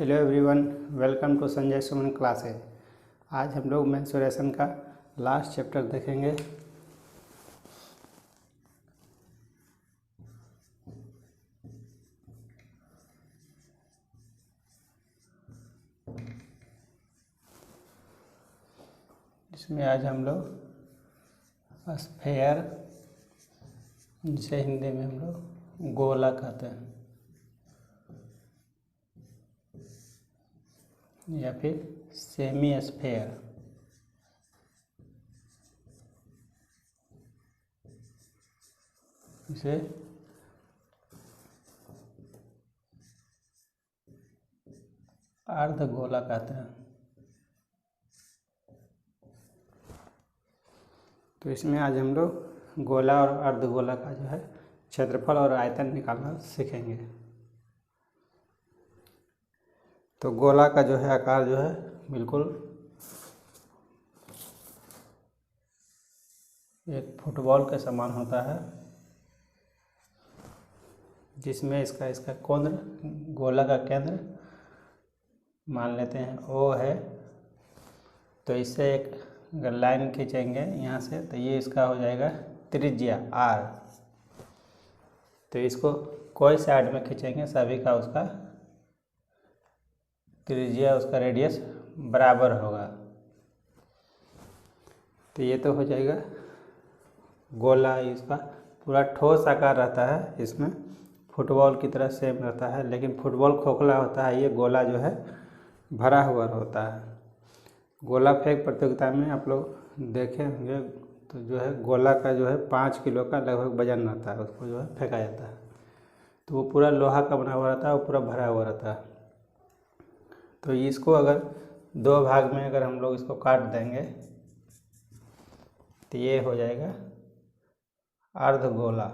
Hello everyone, welcome to Sanjay Suman classes. आज हम लोग मेंसुरेशन का लास्ट चैप्टर देखेंगे। इसमें आज हम लोग स्फेयर, जिसे हिंदी में हम लोग गोला कहते हैं, या फिर सेमी स्फेयर, इसे अर्ध गोला कहते हैं। तो इसमें आज हम लोग गोला और अर्ध गोला का जो है क्षेत्रफल और आयतन निकालना सीखेंगे। तो गोला का जो है आकार जो है बिल्कुल एक फुटबॉल के समान होता है, जिसमें इसका केंद्र, गोला का केंद्र मान लेते हैं O है। तो इससे एक अगर लाइन खींचेंगे यहाँ से, तो ये इसका हो जाएगा त्रिज्या R। तो इसको कोई साइड में खींचेंगे, सभी का उसका त्रिज्या, उसका रेडियस बराबर होगा। तो ये तो हो जाएगा गोला। इसका पूरा ठोस आकार रहता है, इसमें फुटबॉल की तरह सेम रहता है, लेकिन फुटबॉल खोखला होता है, ये गोला जो है भरा हुआ होता है। गोला फेंक प्रतियोगिता में आप लोग देखे होंगे, तो जो है गोला का जो है 5 किलो का लगभग वजन रहता है, उसको जो है फेंका जाता है। तो वो पूरा लोहा का बना हुआ रहता है, वो पूरा भरा हुआ रहता है। तो इसको अगर 2 भाग में अगर हम लोग इसको काट देंगे, तो ये हो जाएगा अर्ध गोला।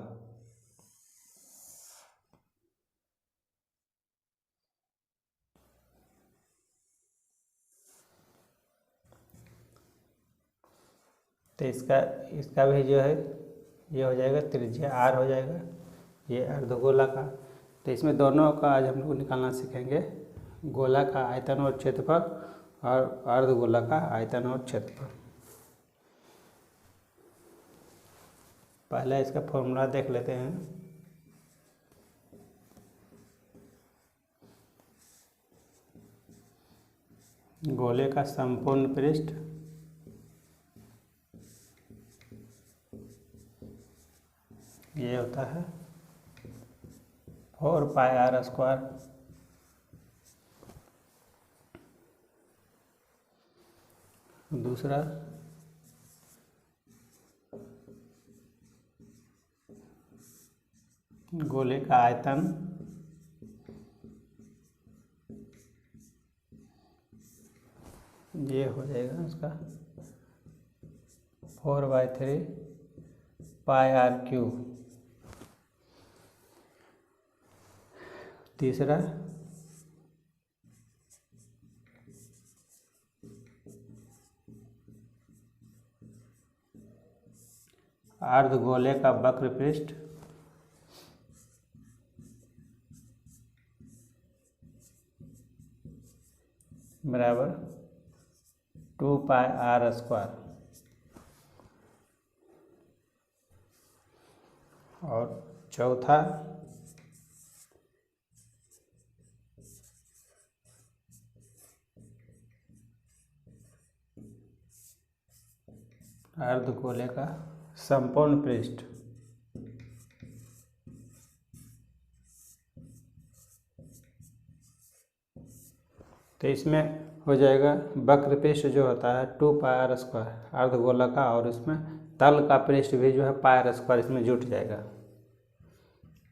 तो इसका भी जो है ये हो जाएगा त्रिज्या R हो जाएगा, ये अर्धगोला का। तो इसमें दोनों का आज हम लोग निकालना सीखेंगे, गोला का आयतन और क्षेत्रफल और अर्धगोला का आयतन और क्षेत्रफल। पहले इसका फॉर्मूला देख लेते हैं। गोले का संपूर्ण पृष्ठ ये होता है 4πr²। दूसरा गोले का आयतन ये हो जाएगा उसका 4/3πr³। तीसरा अर्धगोले का वक्र पृष्ठ बराबर 2πr²। और चौथा अर्धगोले का संपूर्ण पृष्ठ तो इसमें हो जाएगा वक्र पृष्ठ जो होता है 2πr², अर्धगोला का, और इसमें तल का पृष्ठ भी जो है πr² इसमें जुट जाएगा।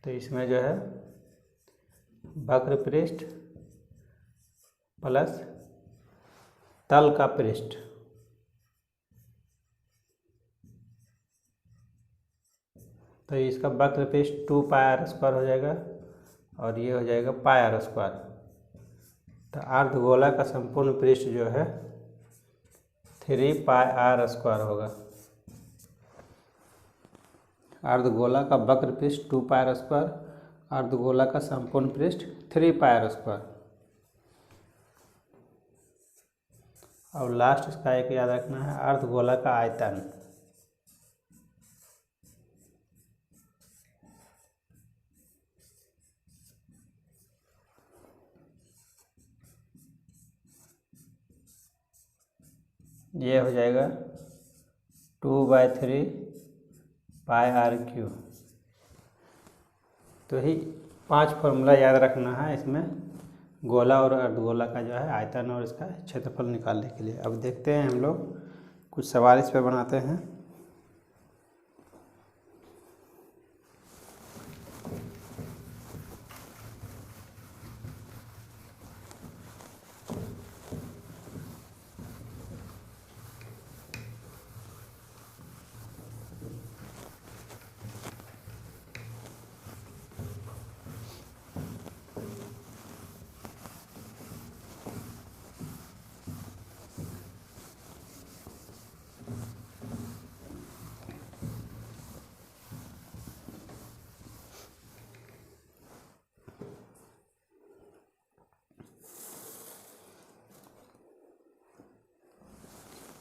तो इसमें जो है वक्र पृष्ठ प्लस तल का पृष्ठ, तो इसका वक्र पृष्ठ 2πr² हो जाएगा और ये हो जाएगा πr²। तो अर्धगोला का संपूर्ण पृष्ठ जो है 3πr² होगा। अर्धगोला का वक्र पृष्ठ 2πr², अर्धगोला का संपूर्ण पृष्ठ 3πr²। और लास्ट इसका एक याद रखना है, अर्धगोला का आयतन। ये हो जाएगा 2/3 पाई आर क्यू। तो ही 5 फॉर्मूला याद रखना है इसमें गोला और अर्धगोला का जो है आयतन और इसका क्षेत्रफल निकालने के लिए। अब देखते हैं हम लोग कुछ सवाल इस पर बनाते हैं।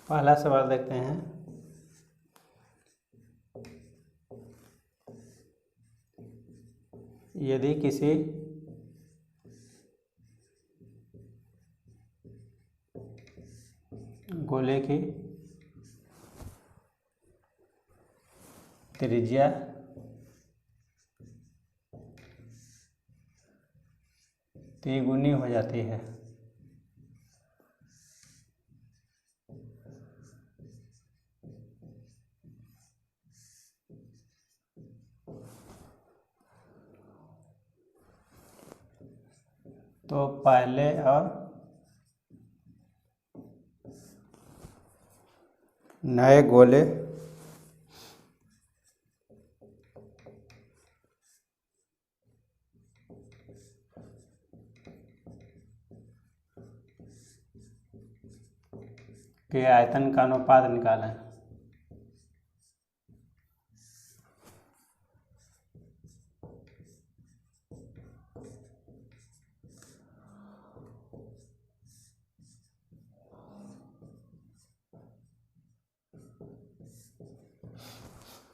पहला सवाल देखते हैं। यदि किसी गोले की त्रिज्या तिगुनी हो जाती है तो पहले और नए गोले के आयतन का अनुपात निकालें।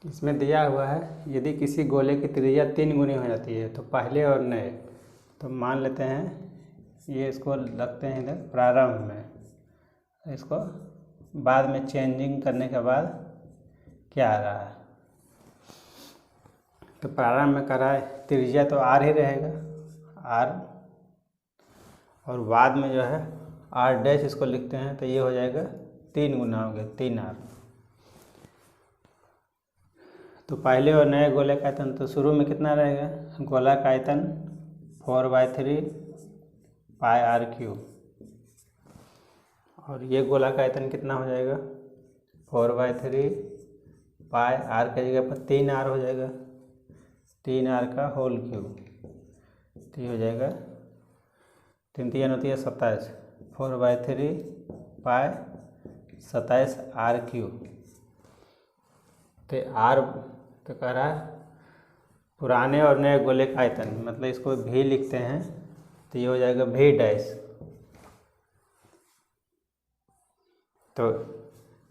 इसमें दिया हुआ है यदि किसी गोले की त्रिज्या 3 गुनी हो जाती है तो पहले और नए। तो मान लेते हैं ये इसको रखते हैं इधर प्रारंभ में, इसको बाद में चेंजिंग करने के बाद क्या आ रहा है। तो प्रारंभ में करा है त्रिज्या तो आर ही रहेगा, आर, और बाद में जो है आर डैश इसको लिखते हैं तो ये हो जाएगा 3 गुना हो गया 3R। तो पहले और नए गोले का आयतन तो शुरू में कितना रहेगा, गोला का आयतन 4/3 पाई आर क्यू, और ये गोला का आयतन कितना हो जाएगा 4/3 पाई आर की जगह पर 3R हो जाएगा, 3R का होल क्यूब। तो ये हो जाएगा 3 3 होती है 27, 4/3 पाई 27 आर क्यूब। तो आर तो कह रहा है पुराने और नए गोले का आयतन, मतलब इसको भी लिखते हैं तो ये हो जाएगा भी डैश। तो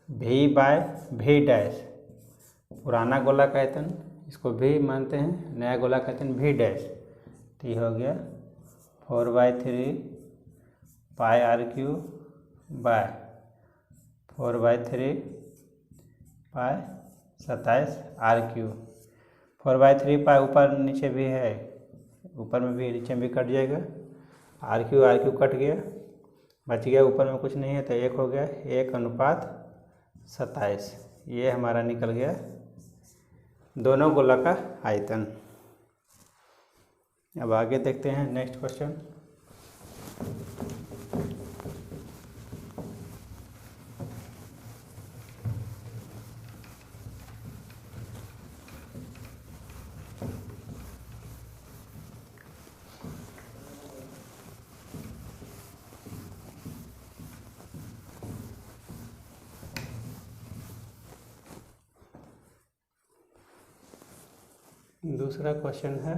भी बाय भी डैश, पुराना गोला का आयतन इसको भी मानते हैं, नया गोला का आयतन भी डैश। तो ये हो गया 4/3 pi r Q by 4/3 pi 27 r cube. 4/3 pi ऊपर नीचे भी है, ऊपर में भी नीचे में भी कट जाएगा, आर क्यू कट गया, बच गया ऊपर में कुछ नहीं है तो 1 हो गया 1/27। ये हमारा निकल गया दोनों गोला का आयतन। अब आगे देखते हैं नेक्स्ट क्वेश्चन। दूसरा क्वेश्चन है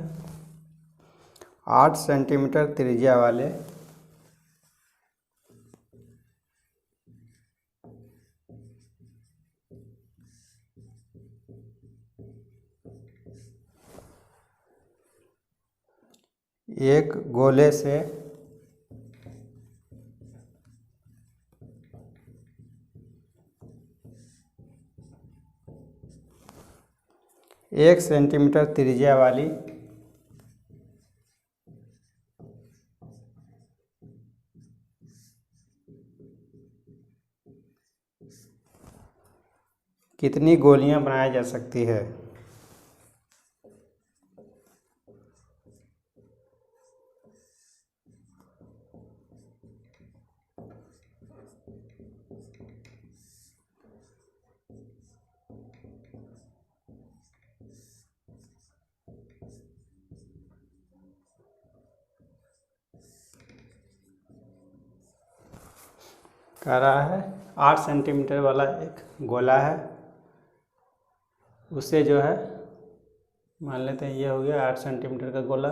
8 सेंटीमीटर त्रिज्या वाले एक गोले से एक सेंटीमीटर त्रिज्या वाली कितनी गोलियां बनाई जा सकती है? कह रहा है 8 सेंटीमीटर वाला एक गोला है, उससे जो है मान लेते हैं ये हो गया 8 सेंटीमीटर का गोला,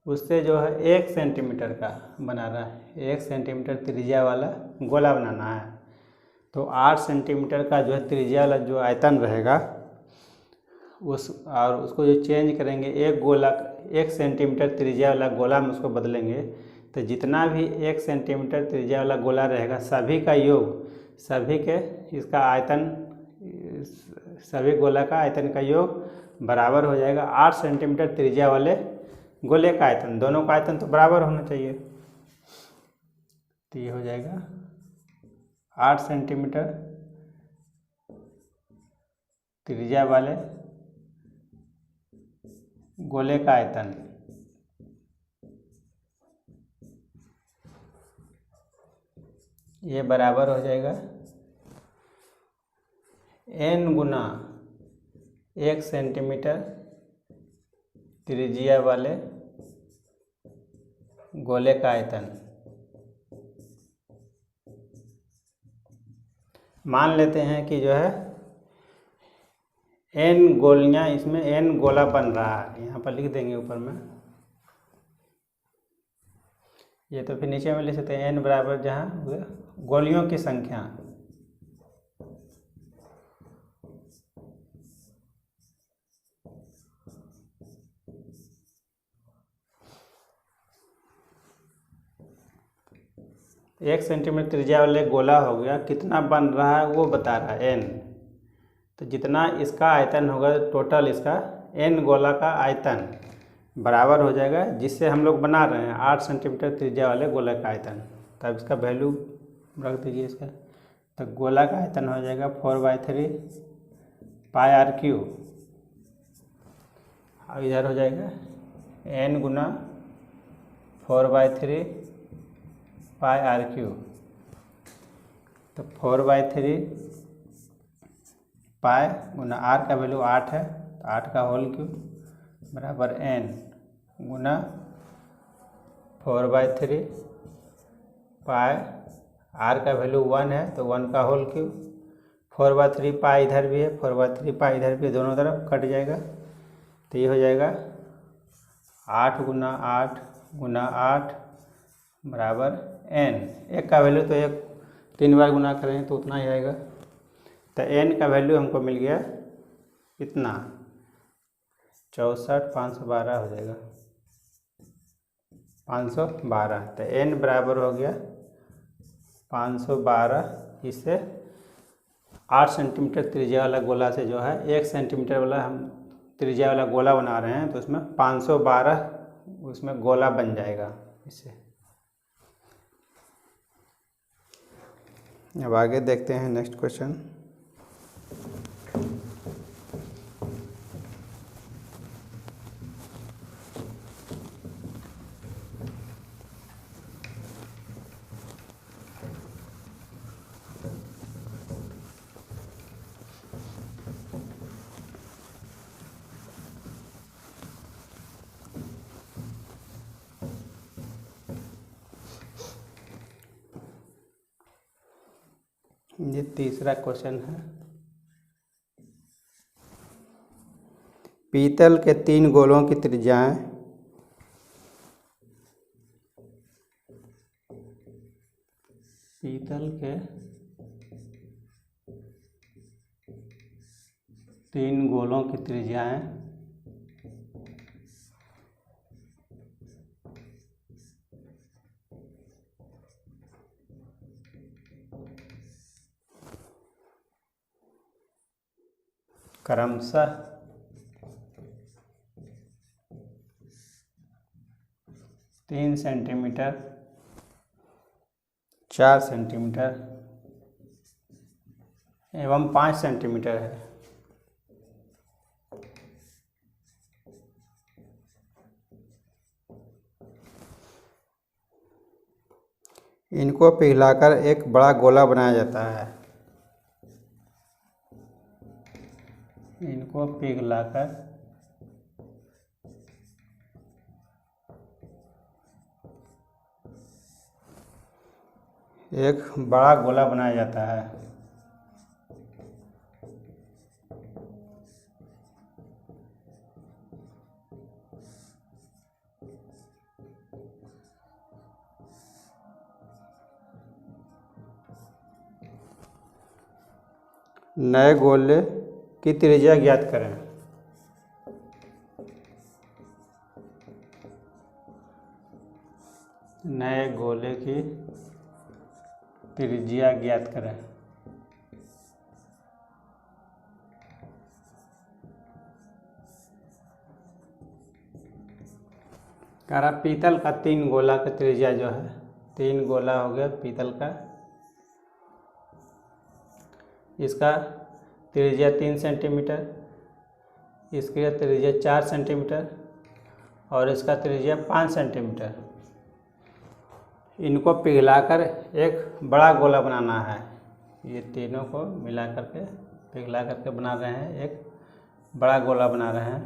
उससे जो है 1 सेंटीमीटर का बना रहा है, 1 सेंटीमीटर त्रिज्या वाला गोला बनाना है। तो 8 सेंटीमीटर का जो है त्रिज्या वाला जो आयतन रहेगा और उसको जो चेंज करेंगे एक गोला 1 सेंटीमीटर त्रिज्या वाला गोला में उसको बदलेंगे, तो जितना भी 1 सेंटीमीटर त्रिज्या वाला गोला रहेगा सभी का योग, सभी के इसका आयतन, सभी गोला का आयतन का योग बराबर हो जाएगा 8 सेंटीमीटर त्रिज्या वाले गोले का आयतन। दोनों का आयतन तो बराबर होना चाहिए, तो ये हो जाएगा 8 सेंटीमीटर त्रिज्या वाले गोले का आयतन ये बराबर हो जाएगा n गुना 1 सेंटीमीटर त्रिज्या वाले गोले का आयतन। मान लेते हैं कि जो है n गोलियां, इसमें n गोला बन रहा है, यहाँ पर लिख देंगे ऊपर में, ये तो फिर नीचे में लिख सकते हैं n बराबर जहाँ गोलियों की संख्या, एक सेंटीमीटर त्रिज्या वाले गोला हो गया, कितना बन रहा है वो बता रहा है n, तो जितना इसका आयतन होगा टोटल इसका n गोला का आयतन बराबर हो जाएगा जिससे हम लोग बना रहे हैं 8 सेंटीमीटर त्रिज्या वाले गोला का आयतन। तब इसका वैल्यू रख दीजिए इसका, तो गोला का आयतन हो जाएगा 4/3 पाई आर क्यू, और इधर हो जाएगा n गुना 4/3 पाई आर क्यू, तो 4/3 पाई गुना r का वैल्यू 8 है, तो 8 का होल क्यूब बराबर n गुना 4/3 पाई, r का वैल्यू 1 है तो 1 का होल क्यूब, 4/3 पाई इधर भी है, 4/3 पाई इधर भी, दोनों तरफ कट जाएगा, तो ये हो जाएगा 8 गुना 8 गुना 8 बराबर n। एक का वैल्यू तो एक 3 बार गुना करें तो उतना ही आएगा, तो n का वैल्यू हमको मिल गया इतना 64,512 हो जाएगा, 512, तो n बराबर हो गया 512। इससे 8 सेंटीमीटर त्रिज्या वाला गोला से जो है 1 सेंटीमीटर वाला हम त्रिज्या वाला गोला बना रहे हैं, तो उसमें 512 उसमें गोला बन जाएगा इससे। अब आगे देखते हैं नेक्स्ट क्वेश्चन। ये तीसरा क्वेश्चन है, पीतल के 3 गोलों की त्रिज्याएं पीतल के 3 गोलों की त्रिज्याएं क्रमशः 3 सेंटीमीटर, 4 सेंटीमीटर एवं 5 सेंटीमीटर है। इनको पिघलाकर एक बड़ा गोला बनाया जाता है। इनको पिघलाकर एक बड़ा गोला बनाया जाता है। नए गोले की त्रिज्या ज्ञात करें। नए गोले की त्रिज्या ज्ञात करें। कह रहा पीतल का 3 गोला का त्रिज्या जो है, 3 गोला हो गया पीतल का, इसका त्रिज्या 3 सेंटीमीटर, इसकी त्रिज्या 4 सेंटीमीटर और इसका त्रिज्या 5 सेंटीमीटर। इनको पिघलाकर एक बड़ा गोला बनाना है। ये तीनों को मिला करके पिघला करके बना रहे हैं, एक बड़ा गोला बना रहे हैं।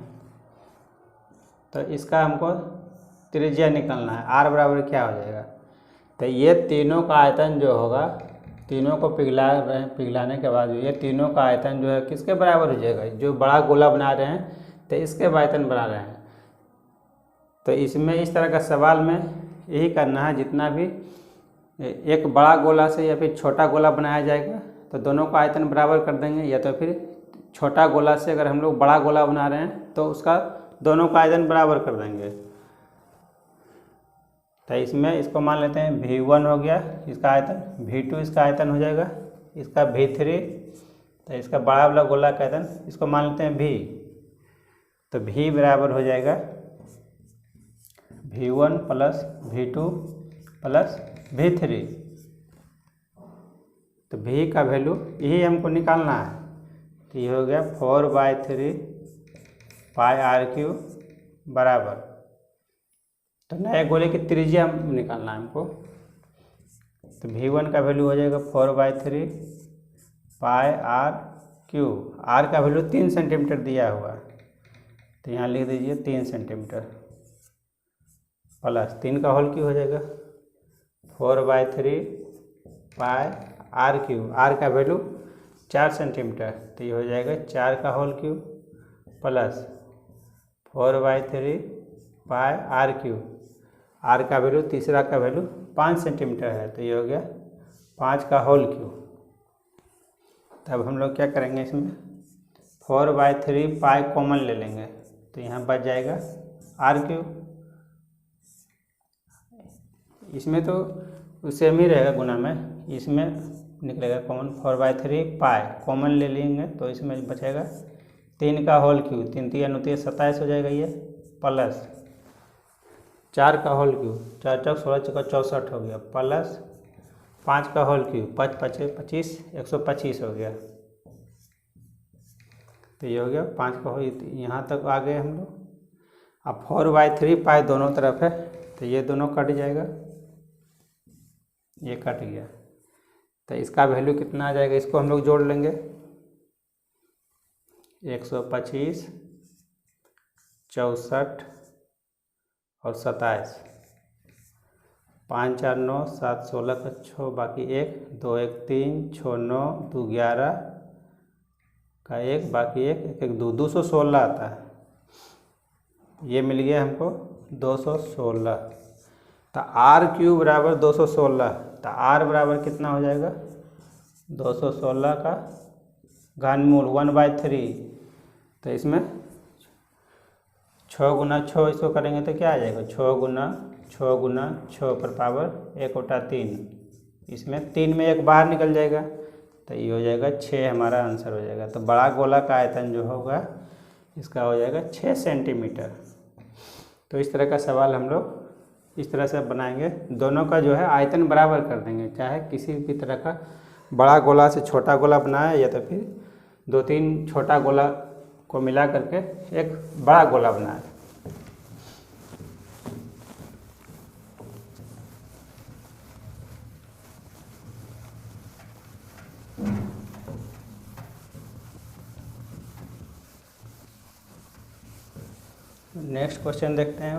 तो इसका हमको त्रिज्या निकालना है। आर बराबर क्या हो जाएगा? तो ये तीनों का आयतन जो होगा, तीनों को पिघलाने के बाद ये तीनों का आयतन जो है किसके बराबर हो जाएगा? जो बड़ा गोला बना रहे हैं तो इसके आयतन बना रहे हैं। तो इसमें इस तरह का सवाल में यही करना है, जितना भी एक बड़ा गोला से या फिर छोटा गोला बनाया जाएगा तो दोनों का आयतन बराबर कर देंगे, या तो फिर छोटा गोला से अगर हम लोग बड़ा गोला बना रहे हैं तो उसका दोनों का आयतन बराबर कर देंगे। तो इसमें इसको मान लेते हैं V1 हो गया इसका आयतन, V2 इसका आयतन हो जाएगा, इसका V3, तो इसका बड़ा वाला गोला का आयतन इसको मान लेते हैं V। तो V बराबर हो जाएगा V1 plus V2 plus V3। तो V का वैल्यू यही हमको निकालना है। तो ये हो गया 4/3 पाई r³ बराबर। तो नए गोले की त्रिज्या निकालना है हमको। तो V1 का वैल्यू हो जाएगा 4/3 पाई r³। r का वैल्यू 3 सेंटीमीटर दिया हुआ है, तो यहाँ लिख दीजिए 3 सेंटीमीटर प्लस 3 का होल क्यूब हो जाएगा 4/3 पाई r³। r का वैल्यू 4 सेंटीमीटर, तो ये हो जाएगा 4 का होल क्यूब प्लस 4/3 पाई r³। r का वैल्यू, तीसरा का वैल्यू 5 सेंटीमीटर है, तो ये हो गया 5 का होल क्यूब। तब हम लोग क्या करेंगे, इसमें 4/3 पाई कॉमन ले लेंगे, तो यहाँ बच जाएगा r³। इसमें तो सेम ही रहेगा गुना में, इसमें निकलेगा कॉमन 4/3 पाई कॉमन ले लेंगे, तो इसमें बचेगा 3 का होल क्यूब, 3 3 9 27 हो जाएगा ये, प्लस 4 का होल क्यूब, 4 4 16 64 हो गया, प्लस 5 का होल क्यूब, 5 5 25 125 हो गया। तो ये हो गया 5 का होल, यहाँ तक आ गए हम लोग। अब 4/3 पाई दोनों तरफ है, तो ये दोनों कट जाएगा, ये कट गया। तो इसका वैल्यू कितना आ जाएगा, इसको हम लोग जोड़ लेंगे 125 64 और 27, 5 4 9 7 16 का 6 बाकी 1 2 1 3 6 9 2 11 का 1 बाकी 1 1 1 2 216 आता है। ये मिल गया हमको 216। तो r³ बराबर 216। तो r बराबर कितना हो जाएगा, 216 का घनमूल 1/3। तो इसमें 6 गुना 6 इसको करेंगे तो क्या आ जाएगा, 6 गुना 6 गुना 6 पर पावर 1/3। इसमें 3 में 1 बाहर निकल जाएगा, तो ये हो जाएगा 6 हमारा आंसर हो जाएगा। तो बड़ा गोला का आयतन जो होगा इसका हो जाएगा 6 सेंटीमीटर। तो इस तरह का सवाल हम लोग इस तरह से बनाएंगे। दोनों का जो है आयतन बराबर कर देंगे, चाहे किसी भी तरह का बड़ा गोला से छोटा गोला बनाए या तो फिर 2-3 छोटा गोला को मिला करके एक बड़ा गोला बनाए। नेक्स्ट क्वेश्चन देखते हैं।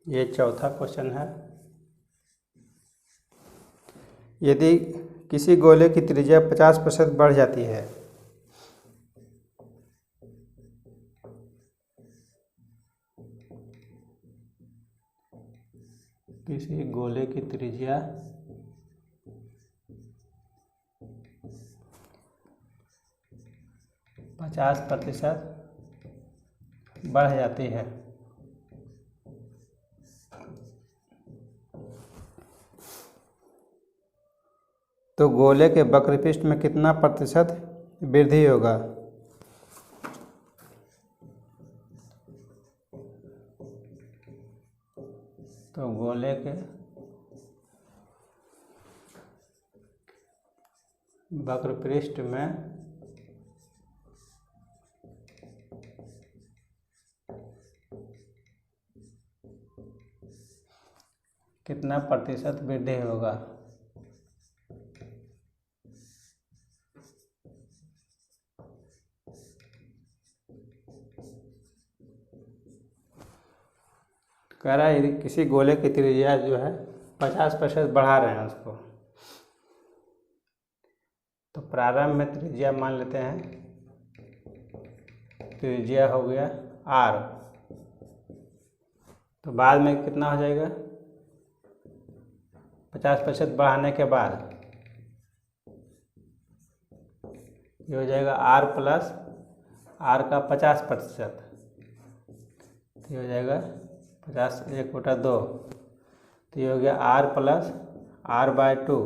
ये चौथा क्वेश्चन है। यदि किसी गोले की त्रिज्या 50% बढ़ जाती है किसी गोले की त्रिज्या 50% बढ़ जाती है तो गोले के वक्रपृष्ठ में कितना प्रतिशत वृद्धि होगा? तो गोले के वक्रपृष्ठ में कितना प्रतिशत वृद्धि होगा? कह रहा है यदि किसी गोले की त्रिज्या जो है 50% बढ़ा रहे हैं उसको, तो प्रारंभ में त्रिज्या मान लेते हैं, त्रिज्या हो गया r, तो बाद में कितना हो जाएगा? 50% बढ़ाने के बाद ये हो जाएगा r प्लस r का 50%, तो ये हो जाएगा 50 1/2, तो ये हो गया r plus r/2,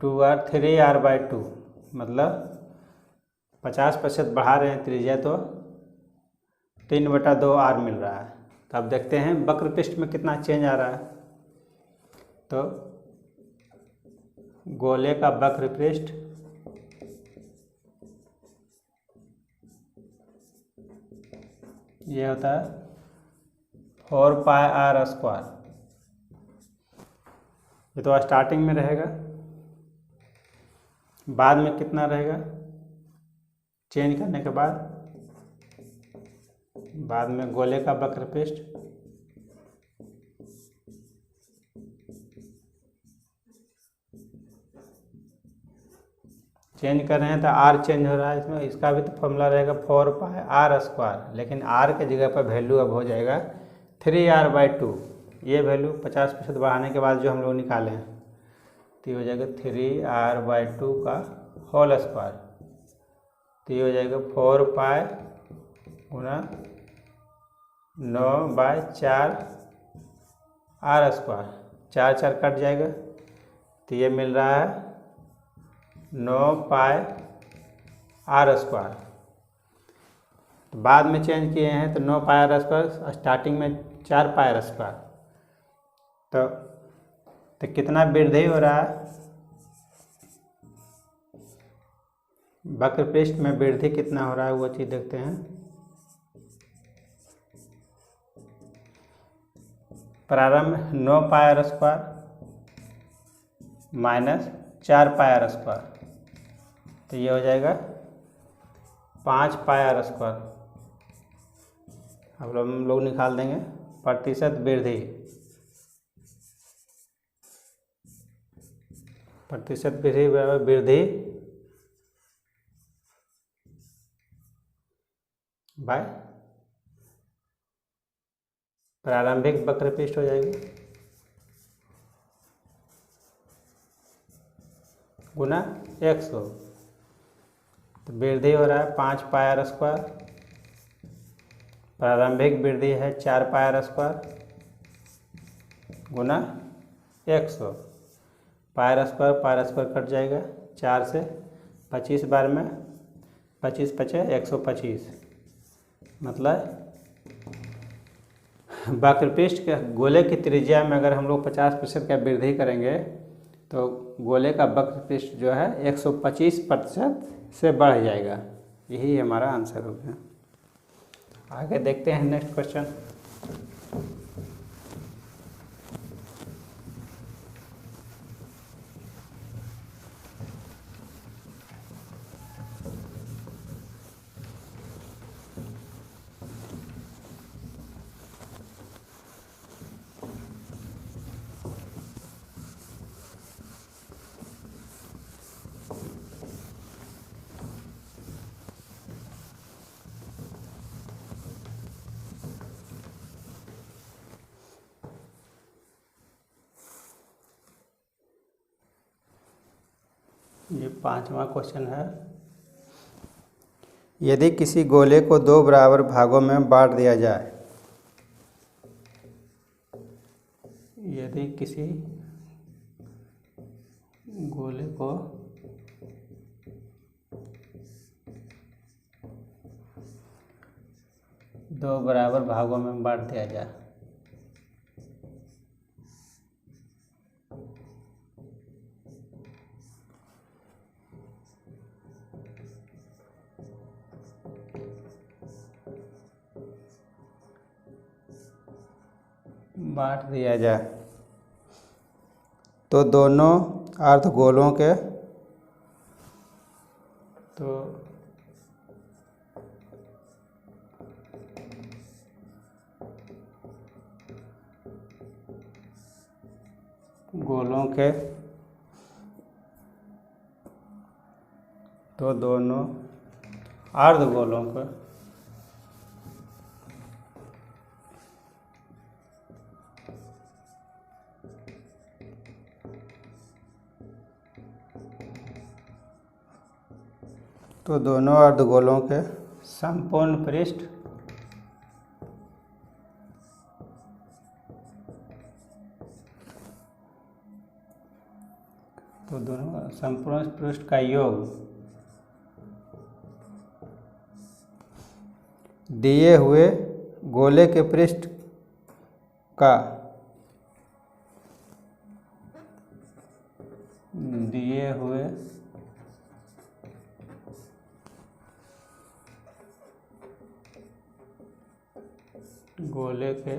2r 3r/2, मतलब 50% बढ़ा रहे हैं त्रिज्या तो 3/2r मिल रहा है। तो अब देखते हैं वक्रपृष्ठ में कितना चेंज आ रहा है। तो गोले का वक्रपृष्ठ ये होता है 4πr²। ये तो स्टार्टिंग में रहेगा, बाद में कितना रहेगा चेंज करने के बाद में गोले का वक्रपृष्ठ चेंज कर रहे हैं तो r चेंज हो रहा है इसमें। इसका भी तो फॉर्मूला रहेगा 4πr², लेकिन r के जगह पर वैल्यू अब हो जाएगा 3r/2। ये वैल्यू 50% बढ़ाने के बाद जो हम लोग निकाले हैं, तो ये हो जाएगा 3r/2 का होल स्क्वायर, तो ये हो जाएगा 4π गुना 9/4 r², 4 कट जाएगा, तो ये मिल रहा है 9πr²। तो बाद में चेंज किए हैं तो 9πr², स्टार्टिंग में 4πr²। तो कितना वृद्धि हो रहा है? वक्रपृष्ठ में वृद्धि कितना हो रहा है वो चीज़ देखते हैं। प्रारंभ 9πr² माइनस 4πr², तो ये हो जाएगा 5πr²। अब हम लोग निकाल देंगे प्रतिशत वृद्धि। प्रतिशत वृद्धि बराबर वृद्धि बाय प्रारंभिक वक्र पृष्ठ हो जाएगा गुना 100। तो वृद्धि हो रहा है 5 पाई आर स्क्वायर, प्रारंभिक वृद्धि है 4 पाई आर स्क्वायर गुना 100। पाई आर स्क्वायर कट जाएगा 4 से, 25 बार में 25 पचे 125, मतलब वक्रपृष्ठ के गोले की त्रिज्या में अगर हम लोग 50% का वृद्धि करेंगे तो गोले का वक्रपृष्ठ जो है 125% से बढ़ जाएगा। यही हमारा आंसर हो गया। आगे देखते हैं नेक्स्ट क्वेश्चन। ये 5वां क्वेश्चन है। यदि किसी गोले को 2 बराबर भागों में बांट दिया जाए, यदि किसी गोले को 2 बराबर भागों में बांट दिया जाए, तो दोनों अर्धगोलों के दोनों अर्धगोलों को के संपूर्ण पृष्ठ का योग दिए हुए गोले के पृष्ठ का गोले के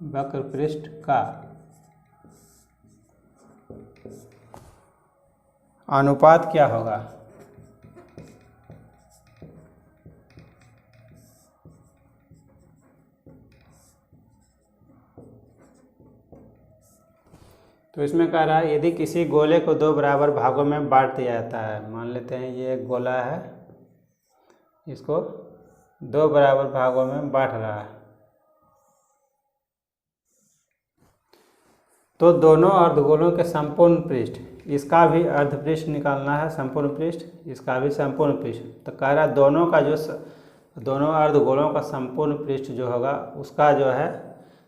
वक्र पृष्ठ का अनुपात क्या होगा। तो इसमें कह रहा है यदि किसी गोले को 2 बराबर भागों में बांट दिया जाता है, मान लेते हैं ये एक गोला है, इसको 2 बराबर भागों में बांट रहा है, तो दोनों अर्धगोलों के संपूर्ण पृष्ठ, इसका भी अर्धपृष्ठ निकालना है, संपूर्ण पृष्ठ, इसका भी संपूर्ण पृष्ठ। तो कह रहा है दोनों अर्धगोलों का संपूर्ण पृष्ठ जो होगा उसका जो है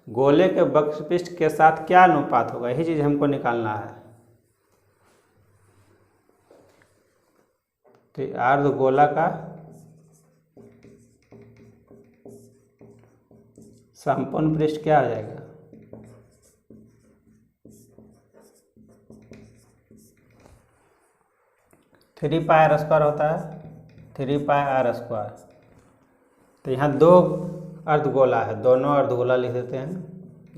गोले के वक्र पृष्ठ के साथ क्या अनुपात होगा, यही चीज हमको निकालना है। तो अर्धगोला का संपूर्ण पृष्ठ क्या हो जाएगा, थ्री पाई आर स्क्वायर होता है, 3 पाई आर स्क्वायर। तो यहाँ 2 अर्धगोला है, दोनों अर्धगोला लिख देते हैं,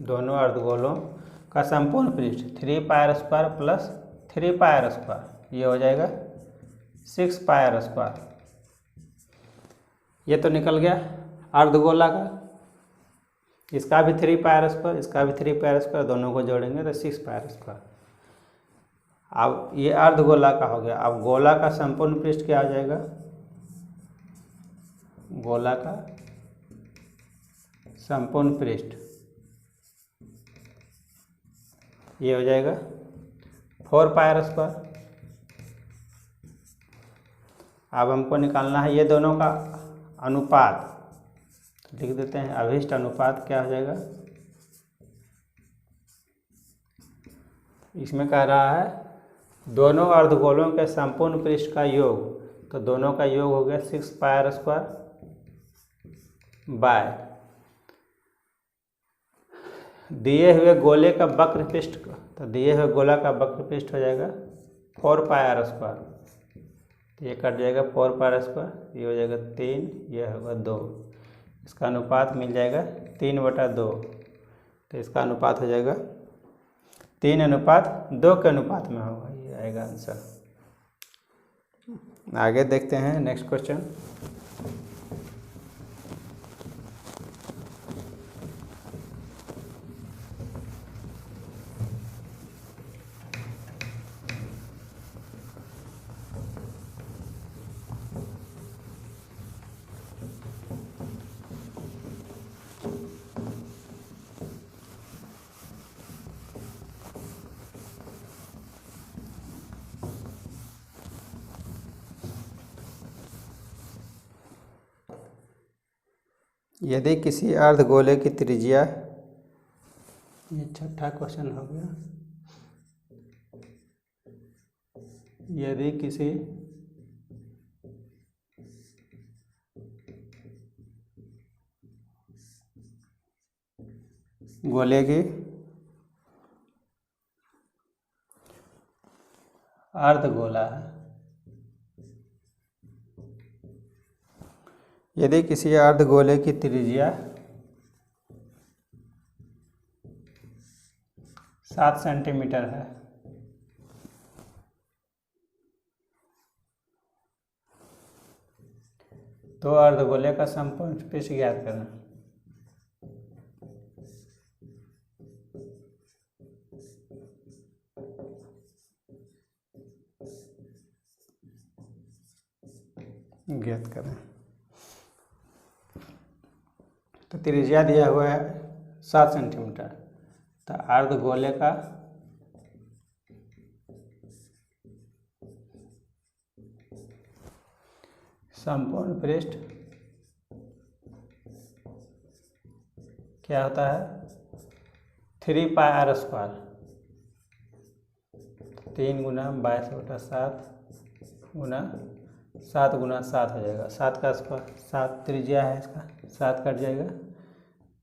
दोनों अर्धगोलों का संपूर्ण पृष्ठ 3 pi r square plus 3 pi r square, ये हो जाएगा 6 पाई आर स्क्वायर। ये तो निकल गया अर्धगोला का, इसका भी 3 पाई आर स्क्वायर, इसका भी 3 पाई आर स्क्वायर, दोनों को जोड़ेंगे तो 6 पाई आर स्क्वायर। अब ये अर्धगोला का हो गया। अब गोला का संपूर्ण पृष्ठ क्या हो जाएगा, गोला का संपूर्ण पृष्ठ, ये हो जाएगा 4πr²। अब हमको निकालना है ये दोनों का अनुपात, तो लिख देते हैं अभिष्ट अनुपात क्या हो जाएगा। इसमें कह रहा है दोनों अर्धगोलों के संपूर्ण पृष्ठ का योग, तो दोनों का योग हो गया 6πr² बाय दिए हुए गोले का वक्र पृष्ठ, तो दिए हुए गोला का वक्र पृष्ठ हो जाएगा 4πr²। ये कट जाएगा 4πr², ये हो जाएगा 3, ये होगा 2। इसका अनुपात मिल जाएगा 3/2, तो इसका अनुपात हो जाएगा 3:2 के अनुपात में होगा, ये आएगा आंसर। आगे देखते हैं नेक्स्ट क्वेश्चन। यदि किसी अर्धगोले की त्रिज्या, ये छठा क्वेश्चन हो गया। यदि किसी गोले की अर्धगोला है, यदि किसी अर्धगोले की त्रिज्या 7 सेंटीमीटर है, तो अर्धगोले का संपूर्ण पृष्ठ ज्ञात करना। ज्ञात करें, तो त्रिज्या दिया हुआ है 7 सेंटीमीटर, तो अर्धगोले का संपूर्ण पृष्ठ क्या होता है 3πr², 3 × 22/7 गुना 7 × 7 हो जाएगा, 7 का स्क्वायर, 7 त्रिज्या है इसका, 7 कट जाएगा,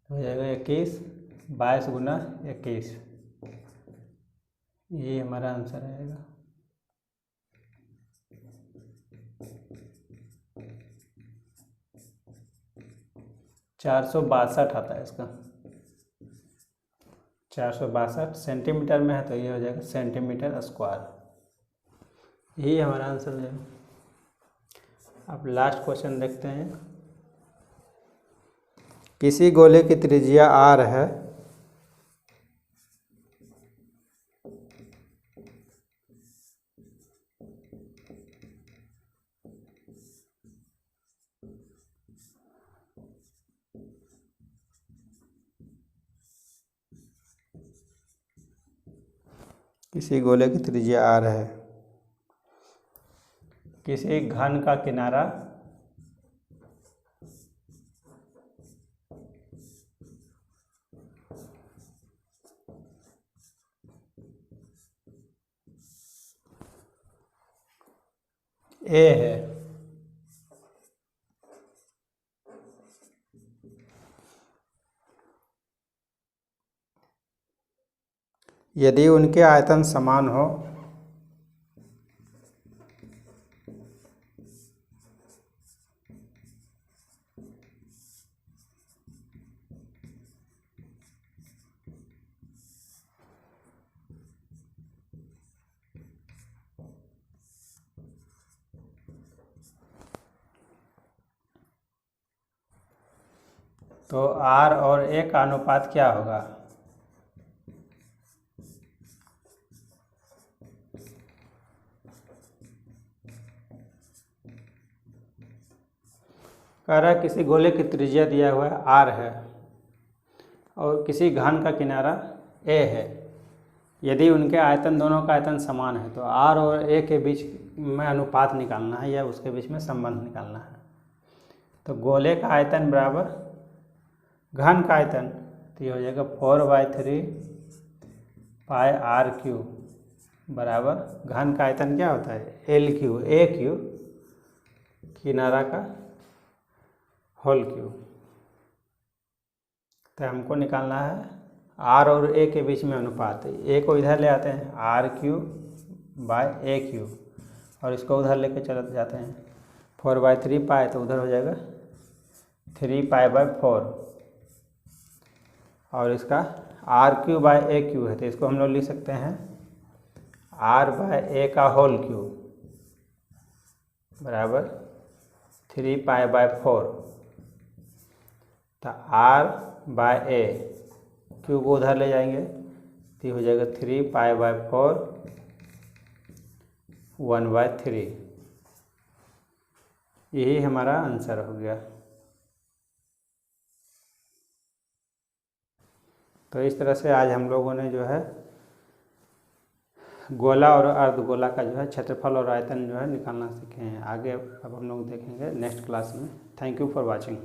हो जाएगा 21, 22 × 21, ये हमारा आंसर आएगा। (462) आता है इसका, 462 सेंटीमीटर में है, तो ये हो जाएगा सेंटीमीटर², यही हमारा आंसर है। अब लास्ट क्वेश्चन देखते हैं। किसी गोले की त्रिज्या r है, किसी गोले की त्रिज्या r है, किसी घन का किनारा a है, यदि उनके आयतन समान हो तो r और a का अनुपात क्या होगा। कह रहा है किसी गोले की त्रिज्या दिया हुआ है r है, और किसी घन का किनारा ए है, यदि उनके आयतन, दोनों का आयतन समान है, तो आर और ए के बीच में अनुपात निकालना है या उसके बीच में संबंध निकालना है। तो गोले का आयतन बराबर घन का आयतन, तो ये हो जाएगा 4/3 पाई आर क्यू बराबर घन का आयतन क्या होता है, एल क्यू, ए क्यू किनारा का होल क्यू। तो हमको निकालना है आर और ए के बीच में अनुपात। ए को इधर ले आते हैं, r Q by a q, और इसको उधर लेके चले जाते हैं, 4/3 पाई, तो उधर हो जाएगा 3 पाई/4, और इसका r Q by a q है, तो इसको हम लोग लिख सकते हैं आर बाय ए का होल क्यू बराबर 3 पाई/4। तो आर बाय ए, क्यू को उधर ले जाएंगे तो हो जाएगा 3 पाई/4 1/3। यही हमारा आंसर हो गया। तो इस तरह से आज हम लोगों ने जो है गोला और अर्धगोला का जो है क्षेत्रफल और आयतन जो है निकालना सीखे हैं। आगे अब हम लोग देखेंगे नेक्स्ट क्लास में। Thank you for watching.